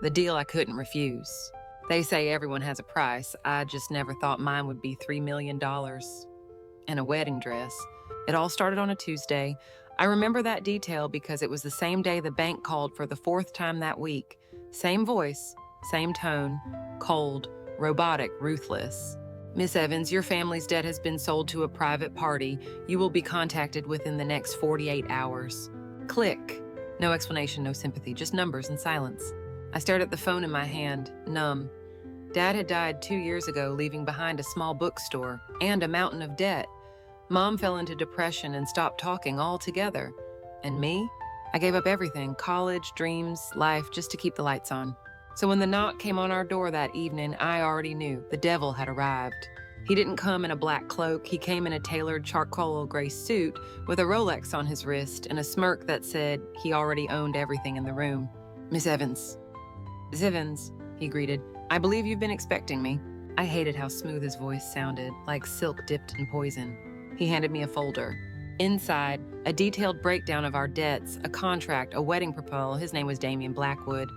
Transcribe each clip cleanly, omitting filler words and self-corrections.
the deal I couldn't refuse. They say everyone has a price. I just never thought mine would be $3 million and a wedding dress. It all started on a Tuesday. I remember that detail because it was the same day the bank called for the fourth time that week. Same voice, same tone, cold, robotic, ruthless. Miss Evans, your family's debt has been sold to a private party. You will be contacted within the next 48 hours. Click. No explanation, no sympathy, just numbers and silence. I stared at the phone in my hand, numb. Dad had died 2 years ago, leaving behind a small bookstore and a mountain of debt. Mom fell into depression and stopped talking altogether. And me? I gave up everything, college, dreams, life, just to keep the lights on. So when the knock came on our door that evening, I already knew the devil had arrived. He didn't come in a black cloak. He came in a tailored charcoal gray suit with a Rolex on his wrist and a smirk that said he already owned everything in the room. Miss Evans. Miss Evans, he greeted. I believe you've been expecting me. I hated how smooth his voice sounded, like silk dipped in poison. He handed me a folder. Inside, a detailed breakdown of our debts, a contract, a wedding proposal. His name was Damian Blackwood.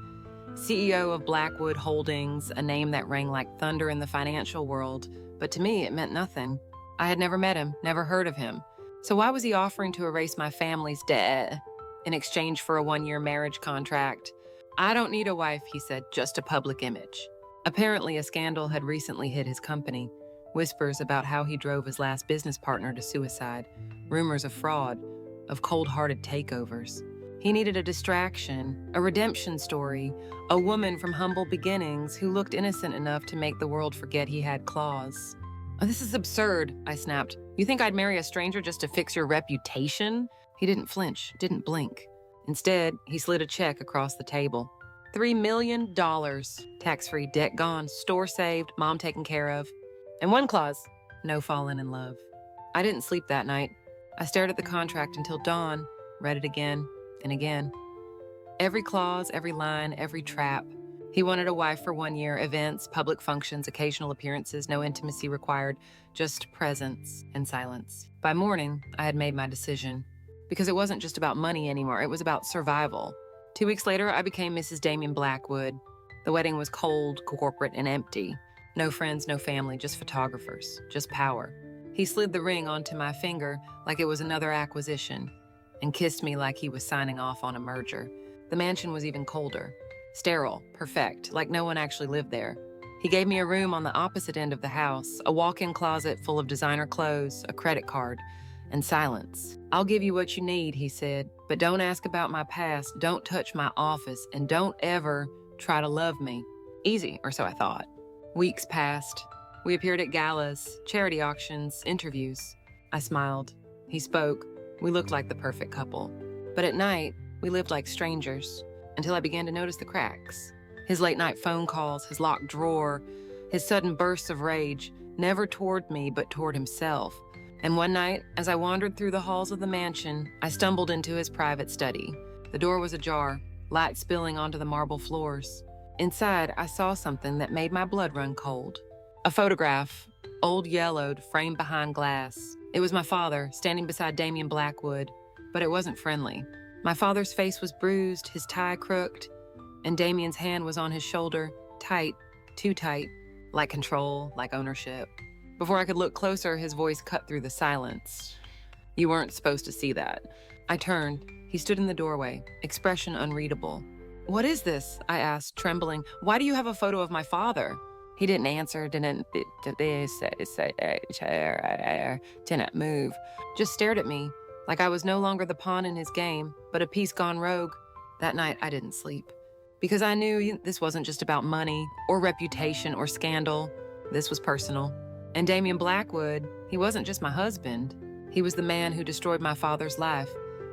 CEO of Blackwood Holdings, a name that rang like thunder in the financial world, but to me it meant nothing. I had never met him, never heard of him. So why was he offering to erase my family's debt in exchange for a 1-year marriage contract? I don't need a wife, he said, just a public image. Apparently a scandal had recently hit his company. Whispers about how he drove his last business partner to suicide. Rumors of fraud, of cold-hearted takeovers. He needed a distraction, a redemption story, a woman from humble beginnings who looked innocent enough to make the world forget he had claws. Oh, this is absurd, I snapped. You think I'd marry a stranger just to fix your reputation? He didn't flinch, didn't blink. Instead, he slid a check across the table. $3 million, tax-free, debt gone, store saved, mom taken care of. And one clause, no falling in love. I didn't sleep that night. I stared at the contract until dawn, read it again and again. Every clause, every line, every trap. He wanted a wife for 1 year, events, public functions, occasional appearances, no intimacy required, just presence and silence. By morning, I had made my decision. Because it wasn't just about money anymore, it was about survival. 2 weeks later, I became Mrs. Damian Blackwood. The wedding was cold, corporate, and empty. No friends, no family, just photographers, just power. He slid the ring onto my finger like it was another acquisition and kissed me like he was signing off on a merger. The mansion was even colder. Sterile, perfect, like no one actually lived there. He gave me a room on the opposite end of the house, a walk-in closet full of designer clothes, a credit card, and silence. I'll give you what you need, he said, but don't ask about my past, don't touch my office, and don't ever try to love me. Easy, or so I thought. Weeks passed. We appeared at galas, charity auctions, interviews. I smiled. He spoke. We looked like the perfect couple. But at night, we lived like strangers, until I began to notice the cracks. His late-night phone calls, his locked drawer, his sudden bursts of rage, never toward me, but toward himself. And one night, as I wandered through the halls of the mansion, I stumbled into his private study. The door was ajar, light spilling onto the marble floors. Inside, I saw something that made my blood run cold. A photograph, old yellowed, framed behind glass. It was my father, standing beside Damian Blackwood, but it wasn't friendly. My father's face was bruised, his tie crooked, and Damian's hand was on his shoulder, tight, too tight, like control, like ownership. Before I could look closer, his voice cut through the silence. You weren't supposed to see that. I turned. He stood in the doorway, expression unreadable. What is this? I asked, trembling. Why do you have a photo of my father? He didn't answer, didn't move, just stared at me, like I was no longer the pawn in his game, but a piece gone rogue. That night, I didn't sleep. Because I knew this wasn't just about money, or reputation, or scandal. This was personal. And Damian Blackwood, he wasn't just my husband. He was the man who destroyed my father's life.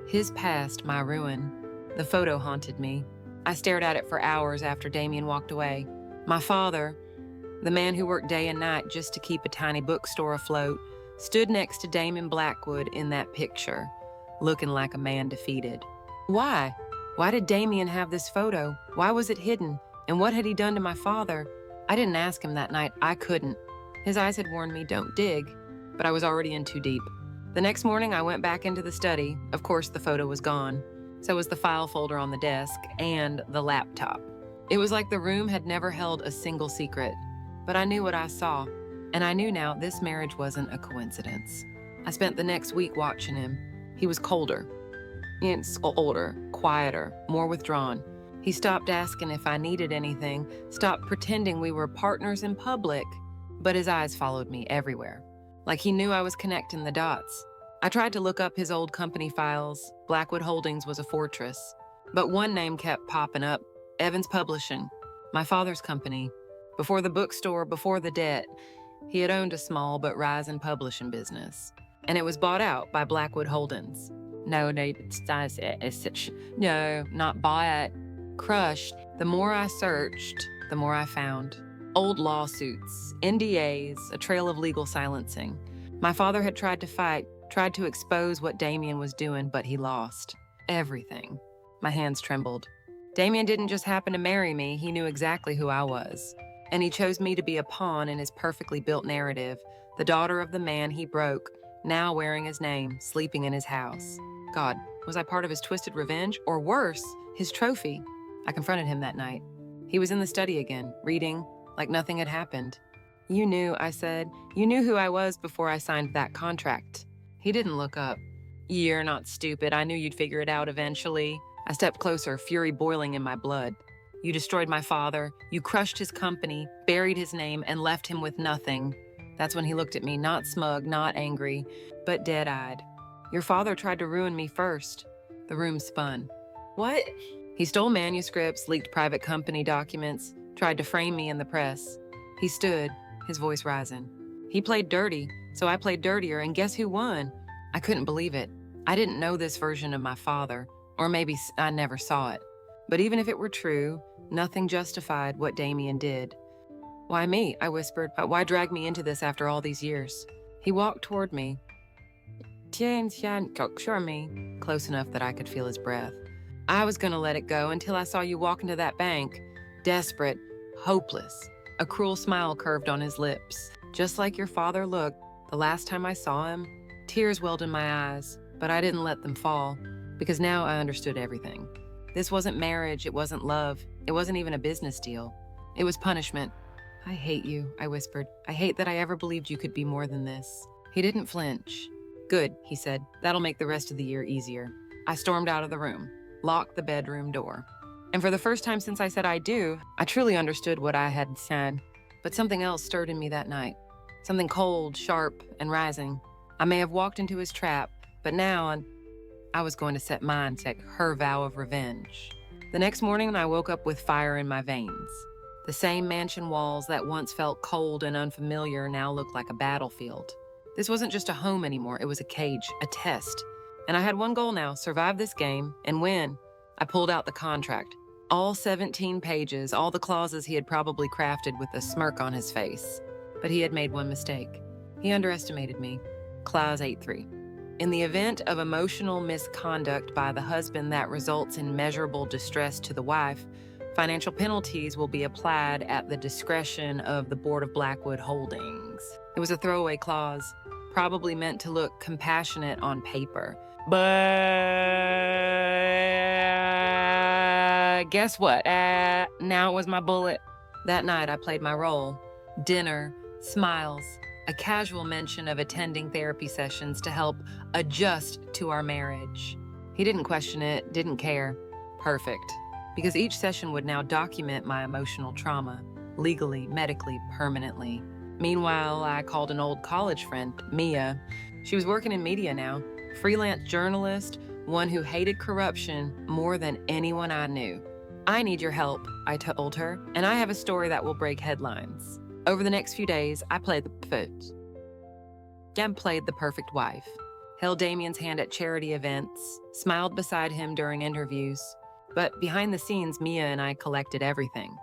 His past, my ruin. The photo haunted me. I stared at it for hours after Damian walked away. My father, the man who worked day and night just to keep a tiny bookstore afloat, stood next to Damian Blackwood in that picture, looking like a man defeated. Why? Why did Damian have this photo? Why was it hidden? And what had he done to my father? I didn't ask him that night. I couldn't. His eyes had warned me, don't dig, but I was already in too deep. The next morning, I went back into the study. Of course, the photo was gone. So was the file folder on the desk and the laptop. It was like the room had never held a single secret. But I knew what I saw, and I knew now this marriage wasn't a coincidence. I spent the next week watching him. He was colder. It's older, quieter, more withdrawn. He stopped asking if I needed anything, stopped pretending we were partners in public, but his eyes followed me everywhere, like he knew I was connecting the dots. I tried to look up his old company files. Blackwood Holdings was a fortress. But one name kept popping up, Evans Publishing, my father's company. Before the bookstore, before the debt, he had owned a small but rising publishing business. And it was bought out by Blackwood Holdings. No, not bought. Crushed. The more I searched, the more I found. Old lawsuits, NDAs, a trail of legal silencing. My father had tried to fight, tried to expose what Damien was doing, but he lost. Everything. My hands trembled. Damien didn't just happen to marry me, he knew exactly who I was. And he chose me to be a pawn in his perfectly built narrative, the daughter of the man he broke, now wearing his name, sleeping in his house. God, was I part of his twisted revenge? Or worse, his trophy? I confronted him that night. He was in the study again, reading, like nothing had happened. You knew, I said. You knew who I was before I signed that contract. He didn't look up. You're not stupid. I knew you'd figure it out eventually. I stepped closer, fury boiling in my blood. You destroyed my father. You crushed his company, buried his name, and left him with nothing. That's when he looked at me, not smug, not angry, but dead-eyed. Your father tried to ruin me first. The room spun. What? He stole manuscripts, leaked private company documents, tried to frame me in the press. He stood, his voice rising. He played dirty, so I played dirtier, and guess who won? I couldn't believe it. I didn't know this version of my father, or maybe I never saw it. But even if it were true, nothing justified what Damien did. Why me? I whispered. Why drag me into this after all these years? He walked toward me. Sure me, close enough that I could feel his breath. I was gonna let it go until I saw you walk into that bank. Desperate, hopeless. A cruel smile curved on his lips. Just like your father looked the last time I saw him. Tears welled in my eyes, but I didn't let them fall, because now I understood everything. This wasn't marriage, it wasn't love, it wasn't even a business deal. It was punishment. I hate you, I whispered. I hate that I ever believed you could be more than this. He didn't flinch. Good, he said. That'll make the rest of the year easier. I stormed out of the room, locked the bedroom door. And for the first time since I said I do, I truly understood what I had said. But something else stirred in me that night. Something cold, sharp, and rising. I may have walked into his trap, but now I was going to set mine, set her vow of revenge. The next morning, I woke up with fire in my veins. The same mansion walls that once felt cold and unfamiliar now looked like a battlefield. This wasn't just a home anymore, it was a cage, a test. And I had one goal now, survive this game and win. I pulled out the contract. All 17 pages, all the clauses he had probably crafted with a smirk on his face. But he had made one mistake. He underestimated me. Clause 8.3. In the event of emotional misconduct by the husband that results in measurable distress to the wife, financial penalties will be applied at the discretion of the Board of Blackwood Holdings. It was a throwaway clause, probably meant to look compassionate on paper. But guess what? Now it was my bullet. That night I played my role. Dinner, smiles, a casual mention of attending therapy sessions to help adjust to our marriage. He didn't question it, didn't care. Perfect. Because each session would now document my emotional trauma, legally, medically, permanently. Meanwhile, I called an old college friend, Mia. She was working in media now, freelance journalist, one who hated corruption more than anyone I knew. I need your help, I told her, and I have a story that will break headlines. Over the next few days, I played the perfect wife, held Damien's hand at charity events, smiled beside him during interviews. But behind the scenes, Mia and I collected everything.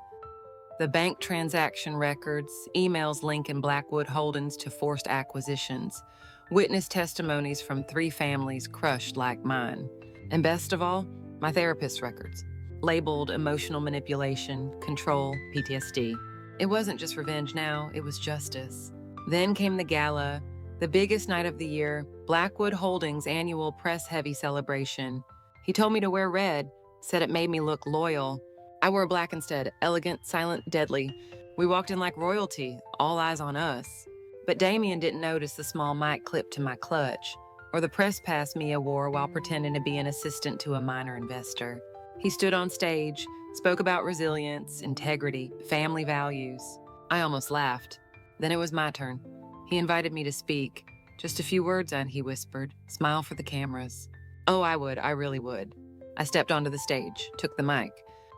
The bank transaction records, emails linking Blackwood Holdings to forced acquisitions, witness testimonies from 3 families crushed like mine, and best of all, my therapist's records, labeled emotional manipulation, control, PTSD. It wasn't just revenge now, it was justice. Then came the gala, the biggest night of the year, Blackwood Holdings' annual press-heavy celebration. He told me to wear red, said it made me look loyal. I wore black instead, elegant, silent, deadly. We walked in like royalty, all eyes on us. But Damien didn't notice the small mic clipped to my clutch, or the press pass Mia wore while pretending to be an assistant to a minor investor. He stood on stage, spoke about resilience, integrity, family values. I almost laughed. Then it was my turn. He invited me to speak. Just a few words, and he whispered, "Smile for the cameras." Oh, I would, I really would. I stepped onto the stage, took the mic,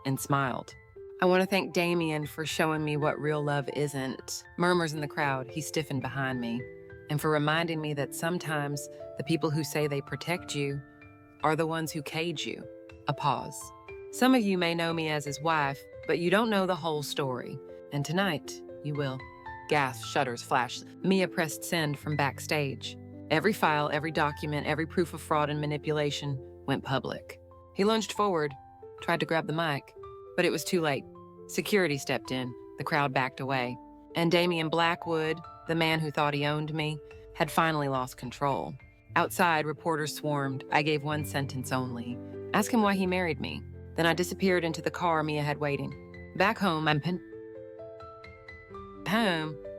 and smiled. I want to thank Damien for showing me what real love isn't. Murmurs in the crowd, he stiffened behind me. And for reminding me that sometimes the people who say they protect you are the ones who cage you. A pause. Some of you may know me as his wife, but you don't know the whole story. And tonight, you will. Gasp, shudders, flash. Mia pressed send from backstage. Every file, every document, every proof of fraud and manipulation went public. He lunged forward, tried to grab the mic, but it was too late. Security stepped in, the crowd backed away, and Damian Blackwood, the man who thought he owned me, had finally lost control. Outside, reporters swarmed. I gave one sentence only. Ask him why he married me. Then I disappeared into the car Mia had waiting. Back home,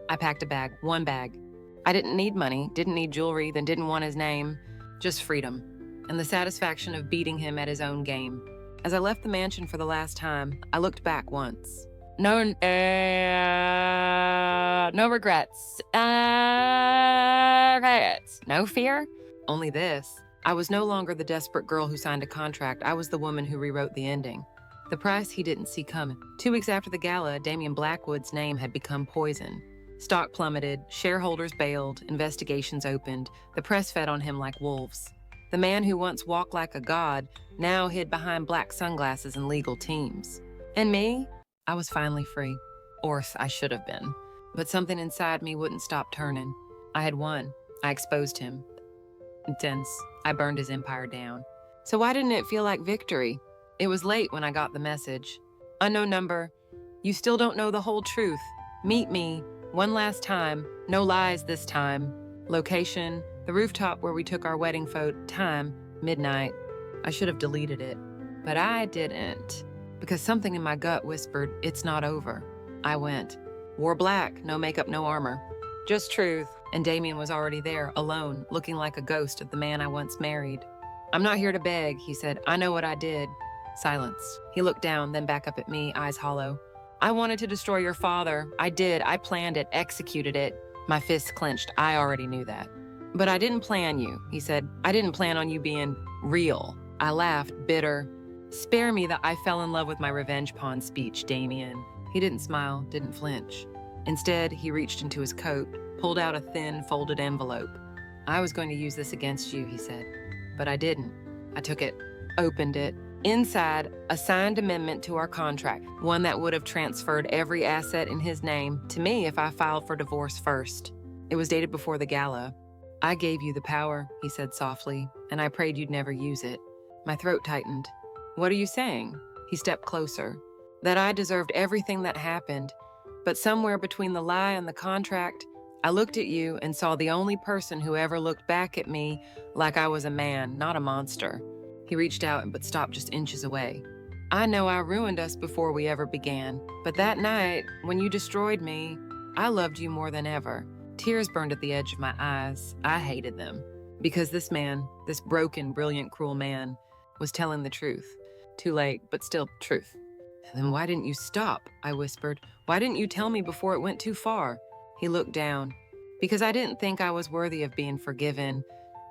I packed a bag, one bag. I didn't need money, didn't need jewelry, then didn't want his name, just freedom, and the satisfaction of beating him at his own game. As I left the mansion for the last time, I looked back once. No regrets. No fear. Only this. I was no longer the desperate girl who signed a contract. I was the woman who rewrote the ending. The price he didn't see coming. 2 weeks after the gala, Damian Blackwood's name had become poison. Stock plummeted, shareholders bailed, investigations opened, the press fed on him like wolves. The man who once walked like a god now hid behind black sunglasses and legal teams. And me? I was finally free. Or I should have been. But something inside me wouldn't stop turning. I had won. I exposed him. Intense. I burned his empire down. So why didn't it feel like victory? It was late when I got the message. Unknown number. You still don't know the whole truth. Meet me. One last time. No lies this time. Location, the rooftop where we took our wedding photo. Time, midnight. I should have deleted it. But I didn't. Because something in my gut whispered, it's not over. I went. Wore black, no makeup, no armor. Just truth. And Damien was already there, alone, looking like a ghost of the man I once married. I'm not here to beg, he said. I know what I did. Silence. He looked down, then back up at me, eyes hollow. I wanted to destroy your father. I did. I planned it, executed it. My fists clenched. I already knew that. But I didn't plan you, he said. I didn't plan on you being real. I laughed, bitter. Spare me that I fell in love with my revenge pawn speech, Damien. He didn't smile, didn't flinch. Instead, he reached into his coat, pulled out a thin, folded envelope. I was going to use this against you, he said. But I didn't. I took it, opened it. Inside, a signed amendment to our contract, one that would have transferred every asset in his name to me if I filed for divorce first. It was dated before the gala. I gave you the power, he said softly, and I prayed you'd never use it. My throat tightened. What are you saying? He stepped closer. That I deserved everything that happened, but somewhere between the lie and the contract, I looked at you and saw the only person who ever looked back at me like I was a man, not a monster. He reached out but stopped just inches away. I know I ruined us before we ever began, but that night, when you destroyed me, I loved you more than ever. Tears burned at the edge of my eyes. I hated them. Because this man, this broken, brilliant, cruel man, was telling the truth. Too late, but still truth. Then why didn't you stop? I whispered. Why didn't you tell me before it went too far? He looked down. Because I didn't think I was worthy of being forgiven.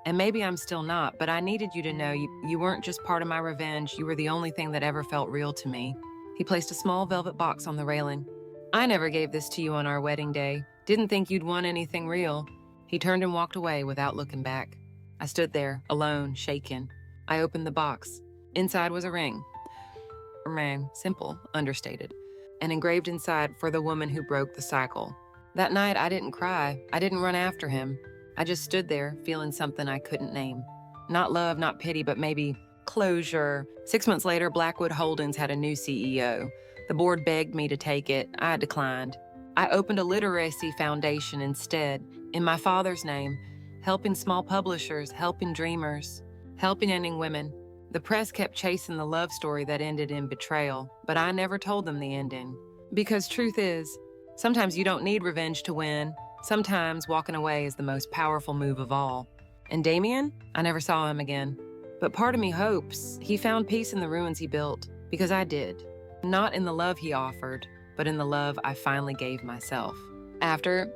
And maybe I'm still not, but I needed you to know you weren't just part of my revenge. You were the only thing that ever felt real to me. He placed a small velvet box on the railing. I never gave this to you on our wedding day. Didn't think you'd want anything real. He turned and walked away without looking back. I stood there, alone, shaken. I opened the box. Inside was a ring. Simple, understated. And engraved inside, for the woman who broke the cycle. That night, I didn't cry. I didn't run after him. I just stood there, feeling something I couldn't name. Not love, not pity, but maybe closure. 6 months later, Blackwood Holdings had a new CEO. The board begged me to take it. I declined. I opened a literacy foundation instead, in my father's name, helping small publishers, helping dreamers, helping ending women. The press kept chasing the love story that ended in betrayal, but I never told them the ending. Because truth is, sometimes you don't need revenge to win. Sometimes walking away is the most powerful move of all. And Damien? I never saw him again. But part of me hopes he found peace in the ruins he built, because I did. Not in the love he offered, but in the love I finally gave myself. After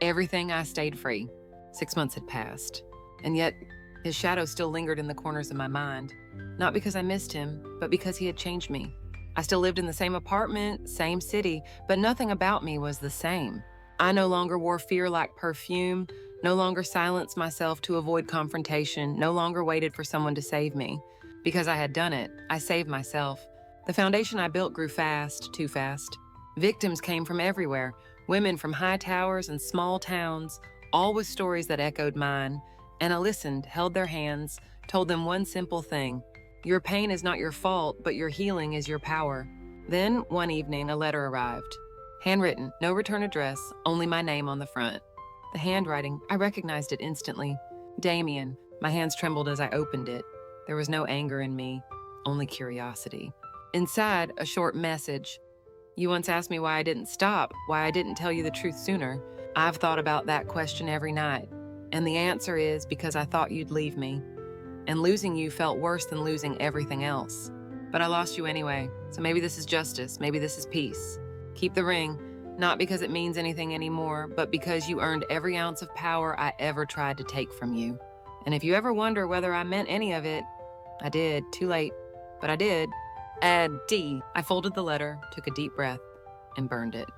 everything, I stayed free. 6 months had passed, and yet his shadow still lingered in the corners of my mind. Not because I missed him, but because he had changed me. I still lived in the same apartment, same city, but nothing about me was the same. I no longer wore fear like perfume, no longer silenced myself to avoid confrontation, no longer waited for someone to save me. Because I had done it, I saved myself. The foundation I built grew fast, too fast. Victims came from everywhere, women from high towers and small towns, all with stories that echoed mine. And I listened, held their hands, told them one simple thing. Your pain is not your fault, but your healing is your power. Then, one evening, a letter arrived. Handwritten, no return address, only my name on the front. The handwriting, I recognized it instantly. Damien. My hands trembled as I opened it. There was no anger in me, only curiosity. Inside, a short message. You once asked me why I didn't stop, why I didn't tell you the truth sooner. I've thought about that question every night. And the answer is because I thought you'd leave me. And losing you felt worse than losing everything else. But I lost you anyway, so maybe this is justice, maybe this is peace. Keep the ring, not because it means anything anymore, but because you earned every ounce of power I ever tried to take from you. And if you ever wonder whether I meant any of it, I did, too late, but I did. Add D. I folded the letter, took a deep breath, and burned it.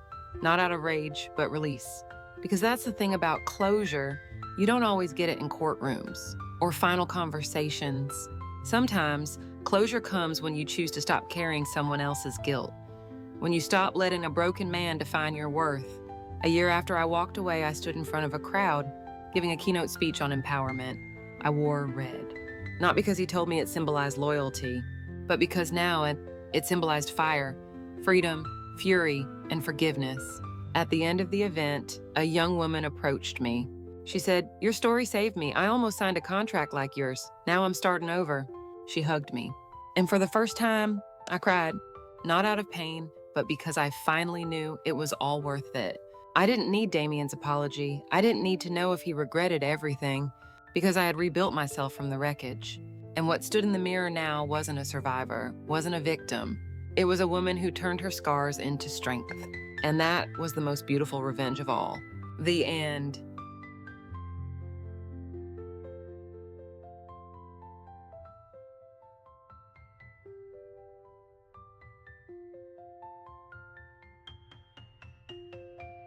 Not out of rage, but release. Because that's the thing about closure, you don't always get it in courtrooms or final conversations. Sometimes, closure comes when you choose to stop carrying someone else's guilt. When you stop letting a broken man define your worth. A year after I walked away, I stood in front of a crowd, giving a keynote speech on empowerment. I wore red. Not because he told me it symbolized loyalty, but because now it symbolized fire, freedom, fury, and forgiveness. At the end of the event, a young woman approached me. She said, "Your story saved me. I almost signed a contract like yours. Now I'm starting over." She hugged me. And for the first time, I cried. Not out of pain, but because I finally knew it was all worth it. I didn't need Damien's apology. I didn't need to know if he regretted everything, because I had rebuilt myself from the wreckage. And what stood in the mirror now wasn't a survivor, wasn't a victim. It was a woman who turned her scars into strength. And that was the most beautiful revenge of all. The end.